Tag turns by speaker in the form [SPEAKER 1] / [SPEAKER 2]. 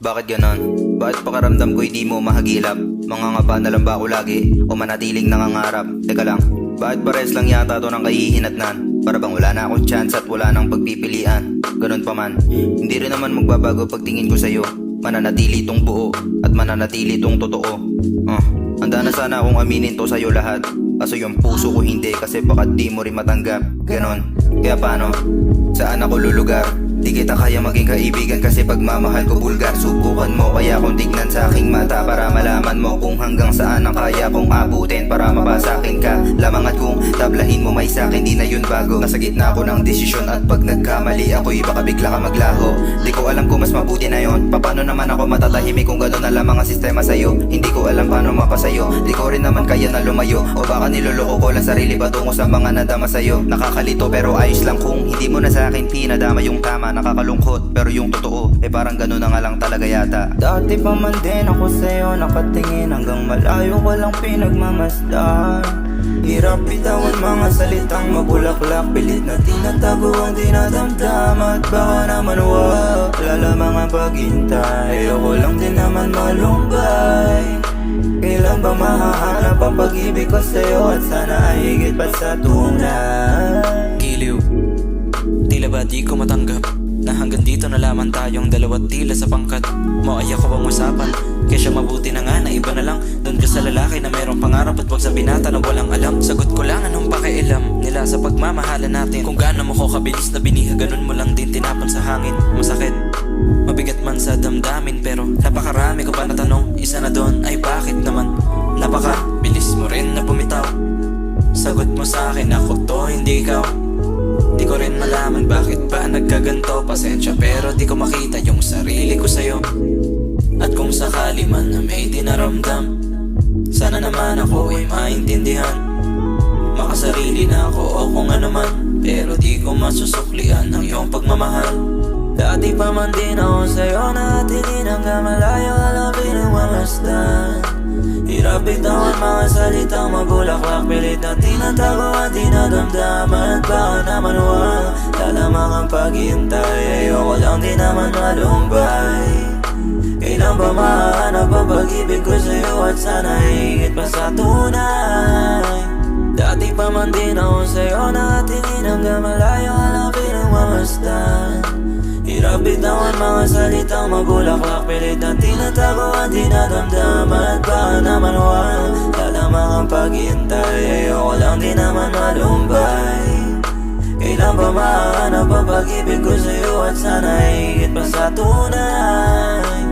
[SPEAKER 1] Bakit ganon? Bakit pakaramdam ko hindi mo mahagilap? Mangangapa na lang ba ako lagi? O manatiling nangangarap? Teka lang, bakit pares lang yata to ng kahihinatnan? Para bang wala na akong chance at wala nang pagpipilian? Ganon pa man, hindi rin naman magbabago pagtingin ko sa'yo. Mananatili tong buo at mananatili tong totoo. Handa na sana akong aminin to sa'yo lahat. Kaso yung puso ko hindi, kasi baka di mo rin matanggap. Ganon, kaya paano? Saan ako lulugar? Di kita kaya maging kaibigan kasi pagmamahal ko bulgar. Subukan mo kaya kung tignan sa aking mata, para malaman mo kung hanggang saan ang kaya kong abutin para mapasakin ka lamang. At kung tablahin mo may sakin, di na yun bago. Nasa gitna ako ng desisyon at pag nagkamali ako'y baka bigla ka maglaho. Di ko alam kung mas mabuti na yun. Paano naman ako matatahimik kung gano'n na lamang ang sistema sa'yo? Hindi ko alam paano mapasayo. Di ko rin naman kaya na lumayo. O baka niloloko ko lang sarili patungo sa mga nadama sa'yo. Nakakalito pero ayos lang kung hindi mo na sa'kin pinadama yung tama. Nakakalungkot pero yung totoo parang gano'n na nga lang talaga yata.
[SPEAKER 2] Dati pa man din ako sa'yo nakatingin, hanggang malayo ko lang pinagmamasdan. Hirap bitawan mga salitang mabulaklak, pilit na tinatago ang dinadamdam. At baka naman wala lamang ang paghintay, ayoko lang din naman malumbay. Kailan ba mahahanap ang pag-ibig ko sa'yo? At sana ay higit pa sa tunay.
[SPEAKER 3] Giliw, tila ba di ko matanggap na hanggang dito na lamang tayong dalawa't tila sa pangkat mo. Ay ako bang usapan? Kaya mabuti na nga na iba na lang. Doon ka sa lalaki na mayroong pangarap at wag sa binata na walang alam. Sagot ko lang anong pakialam nila sa pagmamahala natin. Kung gaano mo ko kabilis na biniha, ganun mo lang din tinapon sa hangin. Masakit, mabigat man sa damdamin, pero napakarami ko pa na tanong. Isa na doon ay bakit naman napakabilis mo rin na bumitaw. Sagot mo sa akin ako to, hindi ikaw. Di ko rin malaman bakit ba nagkaganto. Pasensya pero di ko makita yung sarili ko sa'yo. At kung sakali man na may dinaramdam, sana naman ako ay maintindihan. Makasarili na ako o kung ano man, pero di ko masusuklian ang iyong pagmamahal.
[SPEAKER 2] Dati pa man din ako sa'yo nakatingin, hanggang malayo ka lang pinagmamasdan. Hirap bitawan mga salitang mabulaklak, pilit na tinatago at dinadamdaman. At baka naman wala lamang ang paghihintay, ayoko lang din naman malumbay. Kailan ba mahanap ang pag-ibig ko sa'yo? At sana higit pa sa tunay. Dati pa man din ako sa'yo nakatingin, hanggang malayo ka lang pinagmamasdan. Hirap bitawan mga salitang mabulaklak, pilit na tinatago at dinadamdaman. At baka naman wala lamang ang paghihintay, ayoko lang din naman malumbay. Kailan ba mahanap ang pag-ibig ko sa'yo? At sana higit pa sa tunay.